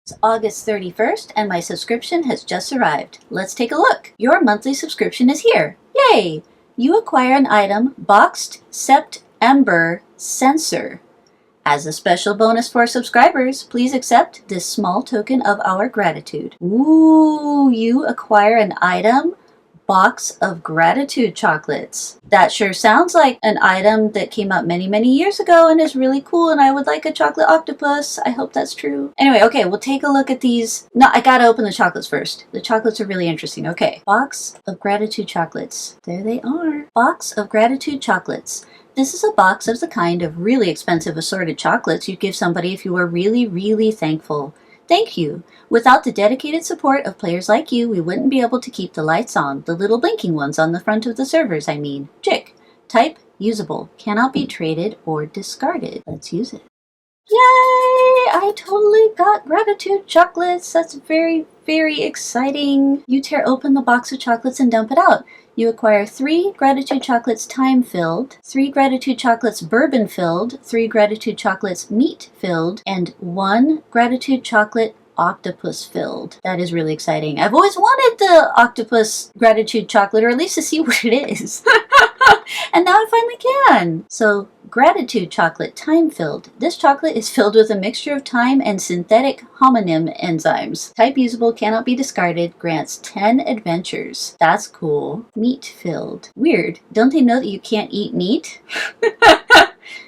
It's August 31st and my subscription has just arrived. Let's take a look. Your monthly subscription is here. Yay! You acquire an item boxed Sept-Ember Censer. As a special bonus for subscribers, please accept this small token of our gratitude. Ooh, you acquire an item box of gratitude chocolates. That sure sounds like an item that came out many years ago and is really cool, and I would like a chocolate octopus. I hope that's true. Anyway, okay, we'll take a look at these. No, I gotta open the chocolates first. The chocolates are really interesting. Okay, box of gratitude chocolates. There they are. Box of gratitude chocolates. This is a box of the kind of really expensive assorted chocolates you'd give somebody if you were really thankful. Thank you. Without the dedicated support of players like you, we wouldn't be able to keep the lights on. The little blinking ones on the front of the servers, I mean. Chick. Type usable. Cannot be traded or discarded. Let's use it. Yay! I totally got gratitude chocolates. That's very exciting. You tear open the box of chocolates and dump it out. You acquire 3 gratitude chocolates thyme-filled, 3 gratitude chocolates bourbon-filled, 3 gratitude chocolates meat-filled, and 1 gratitude chocolate octopus-filled. That is really exciting. I've always wanted the octopus gratitude chocolate, or at least to see what it is. And now I finally can. So, gratitude chocolate thyme-filled. This chocolate is filled with a mixture of thyme and synthetic homonym enzymes. Type usable, cannot be discarded, grants 10 adventures. That's cool. Meat-filled. Weird. Don't they know that you can't eat meat?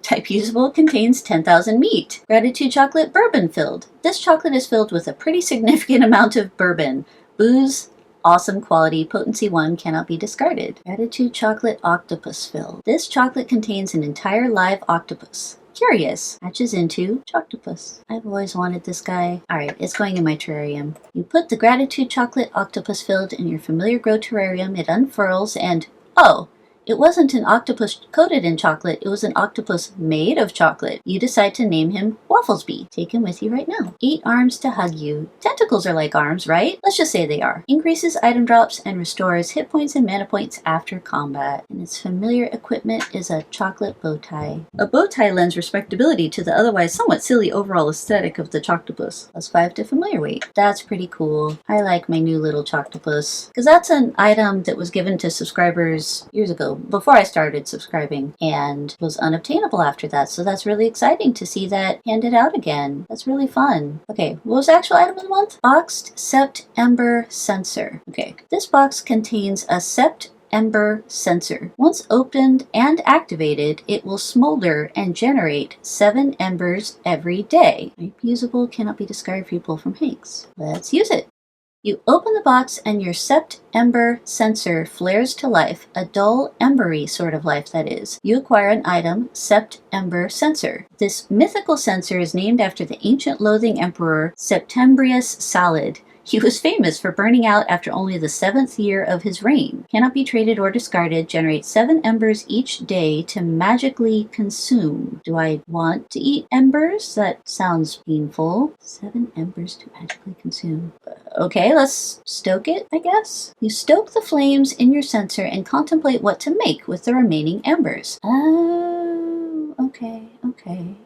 Type usable, contains 10,000 meat. Gratitude chocolate bourbon-filled. This chocolate is filled with a pretty significant amount of bourbon. Booze, awesome quality, potency 1, cannot be discarded. Gratitude chocolate octopus-filled. This chocolate contains an entire live octopus. Curious. Hatches into Choctopus. I've always wanted this guy. Alright, it's going in my terrarium. You put the gratitude chocolate octopus-filled in your familiar grow terrarium, it unfurls and, oh! It wasn't an octopus coated in chocolate, it was an octopus made of chocolate. You decide to name him Wafflesby. Take him with you right now. 8 arms to hug you. Tentacles are like arms, right? Let's just say they are. Increases item drops and restores hit points and mana points after combat. And its familiar equipment is a chocolate bow tie. A bow tie lends respectability to the otherwise somewhat silly overall aesthetic of the Choctopus. +5 to familiar weight. That's pretty cool. I like my new little Choctopus. Because that's an item that was given to subscribers years ago, before I started subscribing, and was unobtainable after that, so that's really exciting to see that handed out again. That's really fun. Okay, what was the actual item of the month? Boxed Sept-Ember Censer. Okay, this box contains a Sept-Ember Censer. Once opened and activated, it will smolder and generate 7 embers every day. Type usable, cannot be discarded if you pull from Hanks. Let's use it. You open the box and your Sept-Ember Censer flares to life, a dull, embery sort of life that is. You acquire an item, Sept-Ember Censer. This mythical censer is named after the ancient loathing emperor Septembrius Salad. He was famous for burning out after only the 7th year of his reign. Cannot be traded or discarded. Generates 7 embers each day to magically consume. Do I want to eat embers? That sounds painful. 7 embers to magically consume. Okay, let's stoke it, I guess. You stoke the flames in your censer and contemplate what to make with the remaining embers. Oh, okay.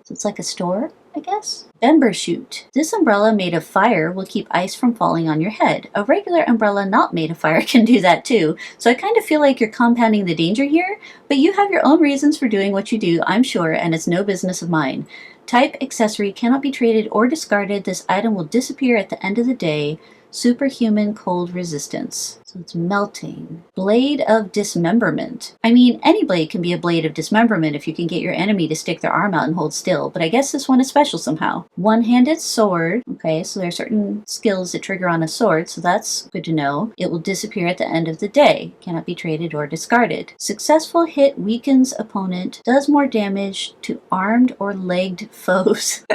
So it's like a store, I guess? Ember shoot. This umbrella made of fire will keep ice from falling on your head. A regular umbrella not made of fire can do that too, so I kind of feel like you're compounding the danger here, but you have your own reasons for doing what you do, I'm sure, and it's no business of mine. Type accessory, cannot be traded or discarded. This item will disappear at the end of the day. Superhuman cold resistance. So it's melting. Blade of dismemberment. I mean, any blade can be a blade of dismemberment if you can get your enemy to stick their arm out and hold still, but I guess this one is special somehow. One-handed sword. Okay, so there are certain skills that trigger on a sword, so that's good to know. It will disappear at the end of the day. Cannot be traded or discarded. Successful hit weakens opponent. Does more damage to armed or legged foes.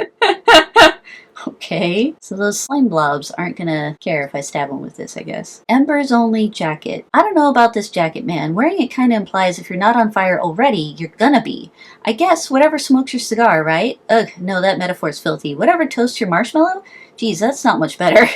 Okay, so those slime blobs aren't gonna care if I stab them with this, I guess. Embers only jacket. I don't know about this jacket, man. Wearing it kind of implies if you're not on fire already, you're gonna be. I guess whatever smokes your cigar, right? Ugh, no, that metaphor's filthy. Whatever toasts your marshmallow? Geez, that's not much better.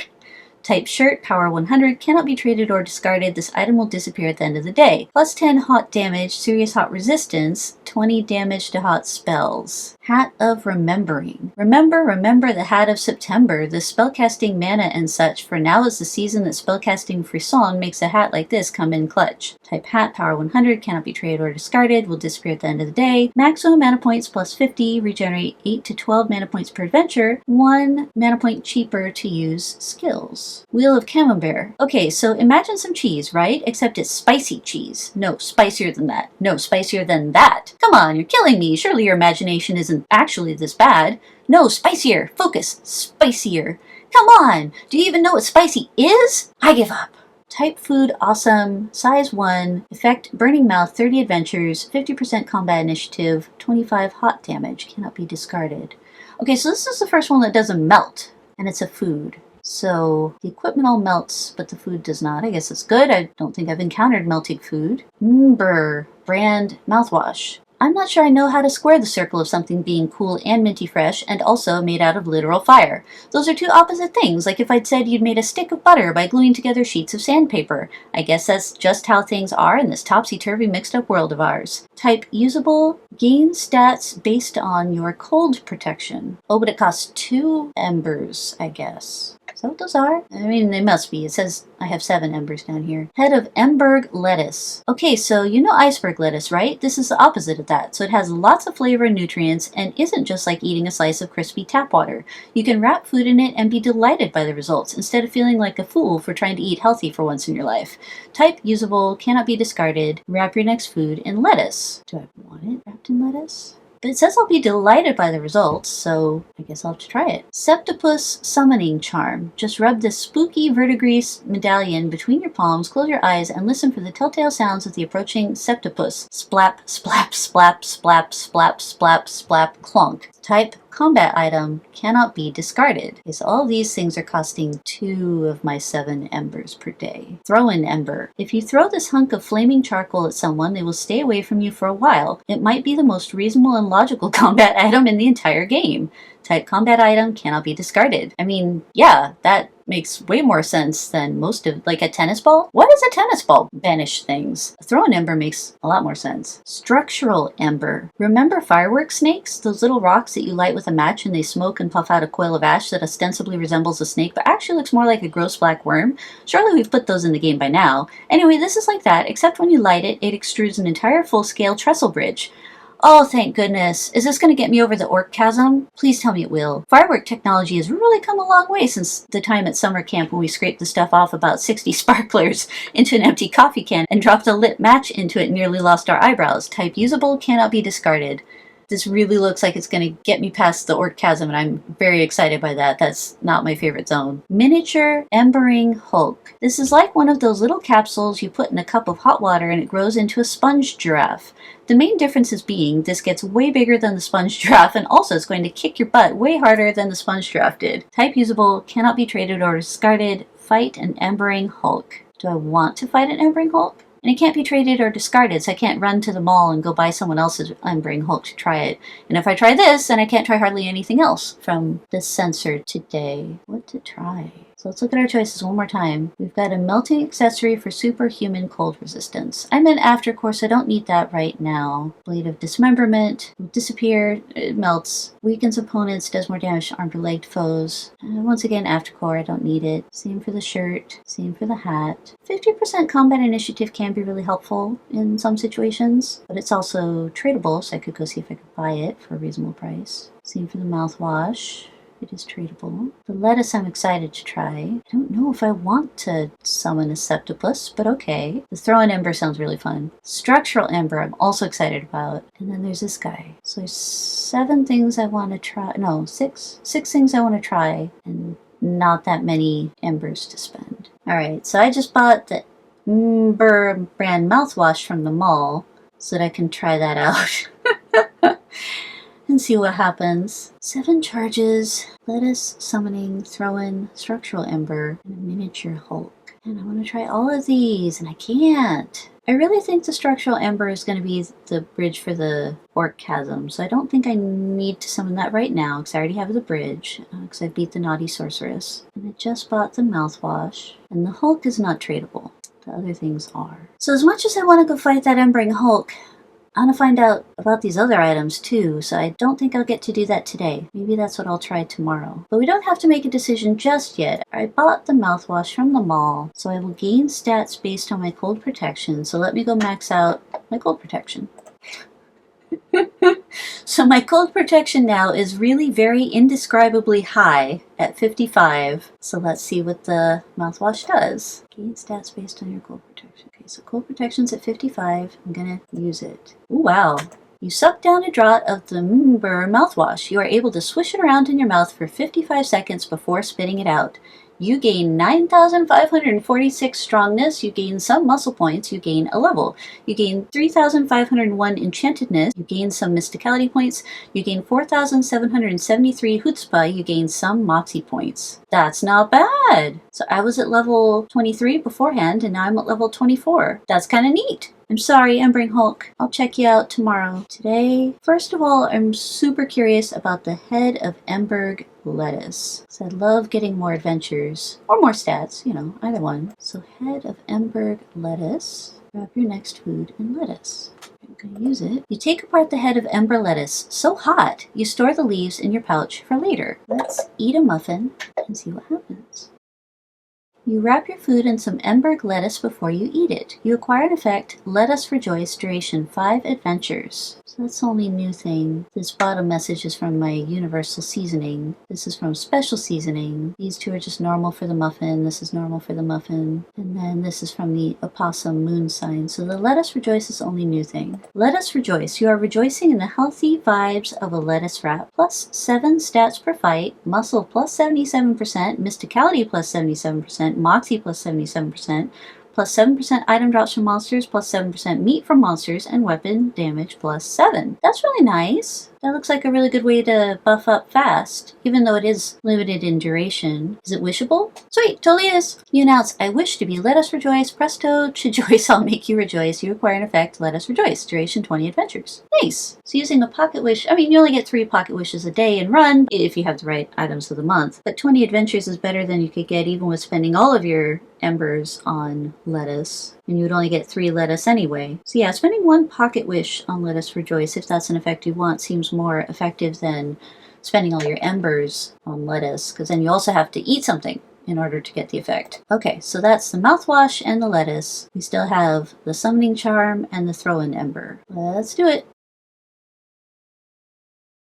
Type shirt, power 100, cannot be traded or discarded. This item will disappear at the end of the day. Plus 10 hot damage, serious hot resistance, 20 damage to hot spells. Hat of Remembering. Remember the Hat of September, the spellcasting mana and such, for now is the season that spellcasting frisson makes a hat like this come in clutch. Type hat, power 100, cannot be traded or discarded, will disappear at the end of the day. Maximum mana points plus 50, regenerate 8 to 12 mana points per adventure, 1 mana point cheaper to use skills. Wheel of Camembert. Okay, so imagine some cheese, right? Except it's spicy cheese. No, spicier than that. No, spicier than that. Come on, you're killing me. Surely your imagination isn't actually this bad. No, spicier. Focus. Spicier. Come on. Do you even know what spicy is? I give up. Type food, awesome. Size 1. Effect, burning mouth, 30 adventures, 50% combat initiative, 25 hot damage. Cannot be discarded. Okay, so this is the first one that doesn't melt, and it's a food. So the equipment all melts, but the food does not. I guess it's good. I don't think I've encountered melting food. Mmm-brr, brand mouthwash. I'm not sure I know how to square the circle of something being cool and minty fresh and also made out of literal fire. Those are two opposite things, like if I'd said you'd made a stick of butter by gluing together sheets of sandpaper. I guess that's just how things are in this topsy-turvy mixed-up world of ours. Type usable, gain stats based on your cold protection. Oh, but it costs 2 embers, I guess. Is that what those are? I mean, they must be. It says I have 7 embers down here. Head of emberg lettuce. Okay, so you know iceberg lettuce, right? This is the opposite of that. So it has lots of flavor and nutrients and isn't just like eating a slice of crispy tap water. You can wrap food in it and be delighted by the results instead of feeling like a fool for trying to eat healthy for once in your life. Type usable, cannot be discarded. Wrap your next food in lettuce. Do I want it wrapped in lettuce? But it says I'll be delighted by the results, so I guess I'll have to try it. Septapus Summoning Charm. Just rub this spooky verdigris medallion between your palms, close your eyes, and listen for the telltale sounds of the approaching Septapus. Splap, splap, splap, splap, splap, splap, splap, clunk. Type combat item, cannot be discarded. Okay, so all these things are costing 2 of my 7 embers per day. Throwin ember. If you throw this hunk of flaming charcoal at someone, they will stay away from you for a while. It might be the most reasonable and logical combat item in the entire game. Type combat item, cannot be discarded. I mean, yeah, that makes way more sense than most of, like a tennis ball. What does a tennis ball banish things? A throw-in ember makes a lot more sense. Structural ember. Remember firework snakes? Those little rocks that you light with a match and they smoke and puff out a coil of ash that ostensibly resembles a snake but actually looks more like a gross black worm? Surely we've put those in the game by now. Anyway, this is like that, except when you light it, it extrudes an entire full-scale trestle bridge. Oh, thank goodness. Is this going to get me over the orc chasm? Please tell me it will. Firework technology has really come a long way since the time at summer camp when we scraped the stuff off about 60 sparklers into an empty coffee can and dropped a lit match into it and nearly lost our eyebrows. Type usable, cannot be discarded. This really looks like it's going to get me past the orc chasm, and I'm very excited by that. That's not my favorite zone. Miniature Embering Hulk. This is like one of those little capsules you put in a cup of hot water and it grows into a sponge giraffe. The main difference is being this gets way bigger than the sponge giraffe and also is going to kick your butt way harder than the sponge giraffe did. Type usable, cannot be traded or discarded. Fight an Embering Hulk. Do I want to fight an Embering Hulk? And it can't be traded or discarded, so I can't run to the mall and go buy someone else's Embering Hulk to try it. And if I try this, then I can't try hardly anything else from this censer today. What to try? So let's look at our choices one more time. We've got a melting accessory for superhuman cold resistance. I'm in after course, I don't need that right now. Blade of Dismemberment will disappear, it melts, weakens opponents, does more damage to armed or legged foes. Once again, aftercore, I don't need it. Same for the shirt, same for the hat. 50% combat initiative can be really helpful in some situations, but it's also tradable, so I could go see if I could buy it for a reasonable price. Same for the mouthwash. It is tradable. The lettuce I'm excited to try. I don't know if I want to summon a Septapus, but okay. The throw-in ember sounds really fun. Structural ember I'm also excited about. And then there's this guy. So there's 7 things I want to try. No, 6 things I want to try and not that many embers to spend. Alright, so I just bought the Mmm-brr brand mouthwash from the mall so that I can try that out. And see what happens. 7 charges, lettuce, summoning, throw-in, structural ember, and a miniature Hulk. And I want to try all of these, and I can't. I really think the structural ember is going to be the bridge for the orc chasm, so I don't think I need to summon that right now because I already have the bridge, because I beat the naughty sorceress. And I just bought the mouthwash, and the Hulk is not tradable. The other things are. So as much as I want to go fight that embering Hulk, I want to find out about these other items too, so I don't think I'll get to do that today. Maybe that's what I'll try tomorrow. But we don't have to make a decision just yet. I bought the mouthwash from the mall, so I will gain stats based on my cold protection. So let me go max out my cold protection. So my cold protection now is really very indescribably high at 55. So let's see what the mouthwash does. Gain stats based on your cold protection. Okay, so cold protection's at 55. I'm gonna use it. Ooh, wow. You suck down a draught of the Mmm-brr mouthwash. You are able to swish it around in your mouth for 55 seconds before spitting it out. You gain 9,546 strongness, you gain some muscle points, you gain a level. You gain 3,501 enchantedness, you gain some mysticality points, you gain 4,773 chutzpah, you gain some moxie points. That's not bad! So I was at level 23 beforehand, and now I'm at level 24. That's kind of neat. I'm sorry, Embering Hulk. I'll check you out tomorrow. Today, first of all, I'm super curious about the head of emberg lettuce. So I love getting more adventures, or more stats, you know, either one. So head of emberg lettuce. Grab your next food and lettuce. I'm gonna use it. You take apart the head of ember lettuce. So hot, you store the leaves in your pouch for later. Let's eat a muffin and see what happens. You wrap your food in some emberg lettuce before you eat it. You acquire an effect, Let Us Rejoice, duration 5 adventures. So that's the only new thing. This bottom message is from my universal seasoning. This is from special seasoning. These two are just normal for the muffin. This is normal for the muffin. And then this is from the opossum moon sign. So the Let Us Rejoice is the only new thing. Let us rejoice. You are rejoicing in the healthy vibes of a lettuce wrap. Plus 7 stats per fight. Muscle plus 77%. Mysticality plus 77%. Moxie plus 77%, plus 7% item drops from monsters, plus 7% meat from monsters, and weapon damage plus 7. That's really nice. That looks like a really good way to buff up fast, even though it is limited in duration. Is it wishable? Sweet, totally is. You announce, I wish to be Let Us Rejoice. Presto, Chijoice, I'll make you rejoice. You acquire an effect, Let Us Rejoice. Duration 20 adventures. Nice. So using a pocket wish, I mean, you only get 3 pocket wishes a day and run if you have the right items of the month. But 20 adventures is better than you could get even with spending all of your embers on lettuce. And you would only get 3 lettuce anyway. So yeah, spending 1 pocket wish on Let Us Rejoice, if that's an effect you want, seems more effective than spending all your embers on lettuce, because then you also have to eat something in order to get the effect. Okay, so that's the mouthwash and the lettuce. We still have the summoning charm and the throw-in ember. Let's do it.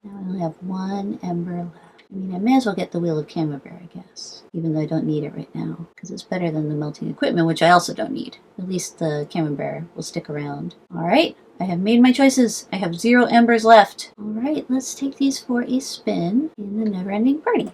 Now I only have 1 ember left. I mean, I may as well get the Wheel of Camembert, I guess, even though I don't need it right now, because it's better than the melting equipment, which I also don't need. At least the Camembert will stick around. All right, I have made my choices. I have 0 embers left. All right, let's take these for a spin in the never-ending party.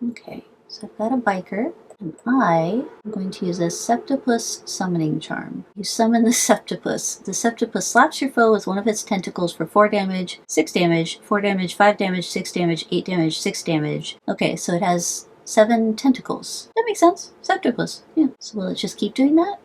Okay, so I've got a biker, and I am going to use a Septapus summoning charm. You summon the Septapus. The Septapus slaps your foe with one of its tentacles for 4 damage, 6 damage, 4 damage, 5 damage, 6 damage, 8 damage, 6 damage. Okay, so it has 7 tentacles. That makes sense. Septapus. Yeah. So will it just keep doing that?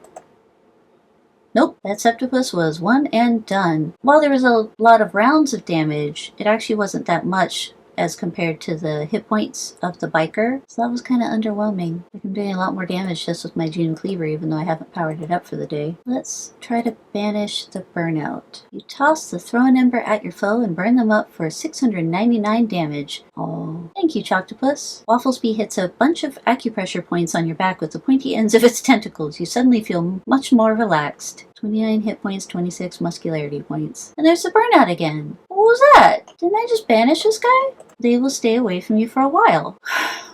Nope, that Septapus was one and done. While there was a lot of rounds of damage, it actually wasn't that much as compared to the hit points of the biker. So that was kind of underwhelming. Like I'm doing a lot more damage just with my June Cleaver, even though I haven't powered it up for the day. Let's try to banish the burnout. You toss the thrown ember at your foe and burn them up for 699 damage. Oh, thank you, Octopus. Wafflesby hits a bunch of acupressure points on your back with the pointy ends of its tentacles. You suddenly feel much more relaxed. 29 hit points, 26 muscularity points. And there's the burnout again. What was that? Didn't I just banish this guy? They will stay away from you for a while.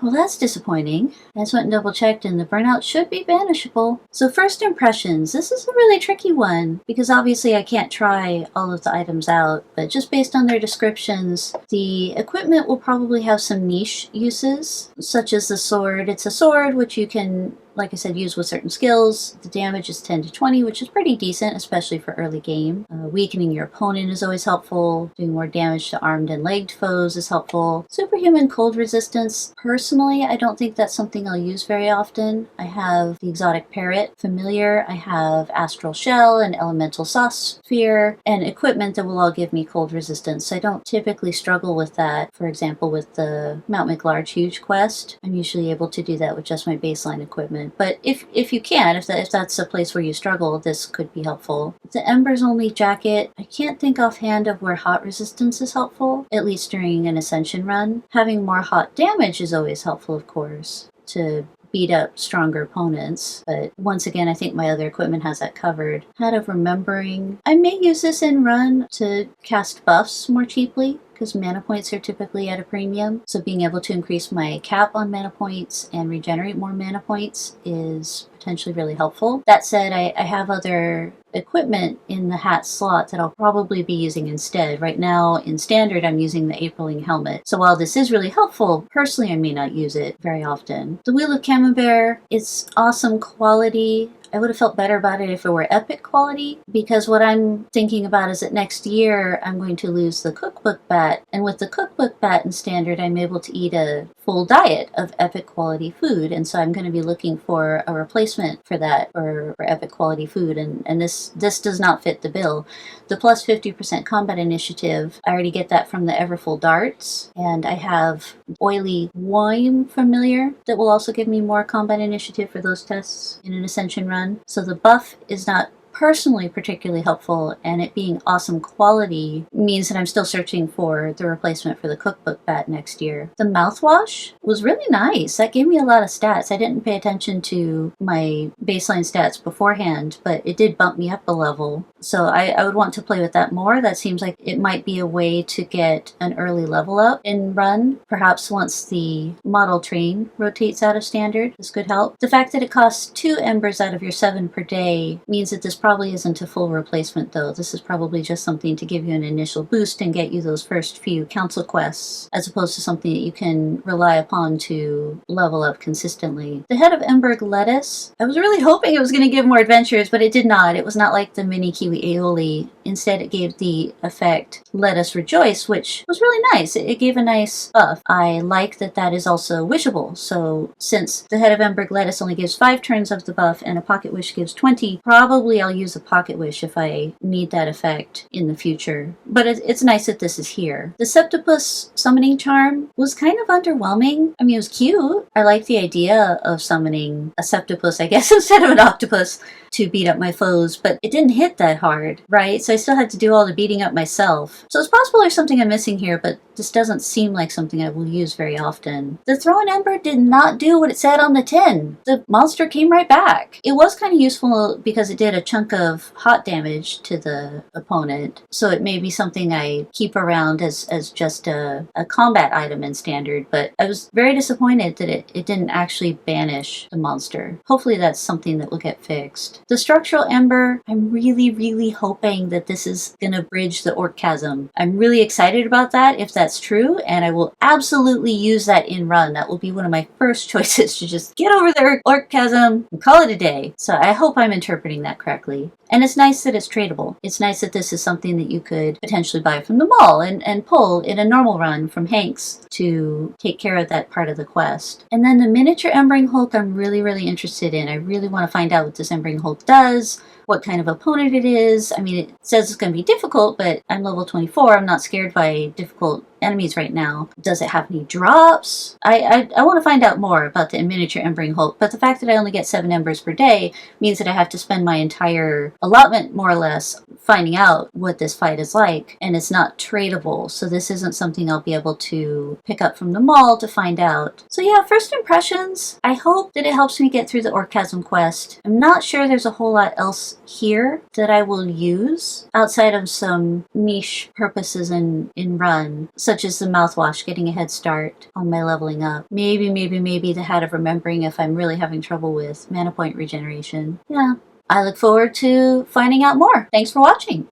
Well, that's disappointing. I just went and double checked and the burnout should be banishable. So first impressions. This is a really tricky one because obviously I can't try all of the items out, but just based on their descriptions, the equipment will probably have some niche uses, such as the sword. It's a sword which you can, like I said, use with certain skills. The damage is 10 to 20, which is pretty decent, especially for early game. Weakening your opponent is always helpful. Doing more damage to armed and legged foes is helpful. helpful. Superhuman cold resistance, personally, I don't think that's something I'll use very often. I have the exotic parrot familiar, I have astral shell and elemental sauce sphere, and equipment that will all give me cold resistance. I don't typically struggle with that. For example, with the Mount McLarge Huge quest, I'm usually able to do that with just my baseline equipment. But if you can, if that's a place where you struggle, this could be helpful. The Embers only jacket, I can't think offhand of where hot resistance is helpful, at least during an ascension run. Having more hot damage is always helpful, of course, to beat up stronger opponents, but once again, I think my other equipment has that covered. Hat of Remembering, I may use this in run to cast buffs more cheaply, because mana points are typically at a premium, so being able to increase my cap on mana points and regenerate more mana points is potentially really helpful. That said, I have other equipment in the hat slot that I'll probably be using instead. Right now, in Standard, I'm using the Apriling helmet, so while this is really helpful, personally I may not use it very often. The Wheel of Camembert, it's awesome quality. I would have felt better about it if it were epic quality, because what I'm thinking about is that next year I'm going to lose the cookbook bat, and with the cookbook bat in Standard I'm able to eat a full diet of epic quality food, and so I'm going to be looking for a replacement for that, or for epic quality food, and this does not fit the bill. The plus 50% combat initiative, I already get that from the Everfull darts, and I have Oily Wine familiar that will also give me more combat initiative for those tests in an ascension run. So the buff is not personally particularly helpful, and it being awesome quality means that I'm still searching for the replacement for the cookbook bat next year. The mouthwash was really nice. That gave me a lot of stats. I didn't pay attention to my baseline stats beforehand, but it did bump me up a level. So I would want to play with that more. That seems like it might be a way to get an early level up in run. Perhaps once the model train rotates out of Standard, this could help. The fact that it costs 2 embers out of your 7 per day means that this probably isn't a full replacement, though. This is probably just something to give you an initial boost and get you those first few council quests, as opposed to something that you can rely upon to level up consistently. The Head of Emberg lettuce, I was really hoping it was going to give more adventures, but it did not. It was not like the mini kiwi aioli. Instead, it gave the effect Let Us Rejoice, which was really nice. It gave a nice buff. I like that that is also wishable, so since the Head of Emberg lettuce only gives 5 turns of the buff and a pocket wish gives 20, probably I'll use a pocket wish if I need that effect in the future. But it's nice that this is here. The Septapus summoning charm was kind of underwhelming. I mean, it was cute. I like the idea of summoning a Septapus, I guess, instead of an octopus to beat up my foes, but it didn't hit that hard, right? So I still had to do all the beating up myself. So it's possible there's something I'm missing here, but this doesn't seem like something I will use very often. The Throwin Ember did not do what it said on the tin. The monster came right back. It was kind of useful because it did a chunk of hot damage to the opponent, so it may be something I keep around as just a combat item in Standard, but I was very disappointed that it didn't actually banish the monster. Hopefully that's something that will get fixed. The Structural Ember, I'm really hoping that this is going to bridge the Orc Chasm. I'm really excited about that if that's true, and I will absolutely use that in run. That will be one of my first choices, to just get over the Orc Chasm and call it a day. So I hope I'm interpreting that correctly. And it's nice that it's tradable. It's nice that this is something that you could potentially buy from the mall and pull in a normal run from Hank's to take care of that part of the quest. And then the miniature Embering Hulk I'm really interested in. I really want to find out what this Embering Hulk does, what kind of opponent it is. I mean, it says it's going to be difficult, but I'm level 24. I'm not scared by difficult enemies right now. Does it have any drops? I want to find out more about the miniature Embering Hulk, but the fact that I only get 7 embers per day means that I have to spend my entire allotment, more or less, finding out what this fight is like, and it's not tradable, so this isn't something I'll be able to pick up from the mall to find out. So yeah, first impressions, I hope that it helps me get through the Orchasm quest. I'm not sure there's a whole lot else here that I will use outside of some niche purposes in run, such as the mouthwash, getting a head start on my leveling up. Maybe the Hat of Remembering if I'm really having trouble with mana point regeneration. Yeah, I look forward to finding out more. Thanks for watching.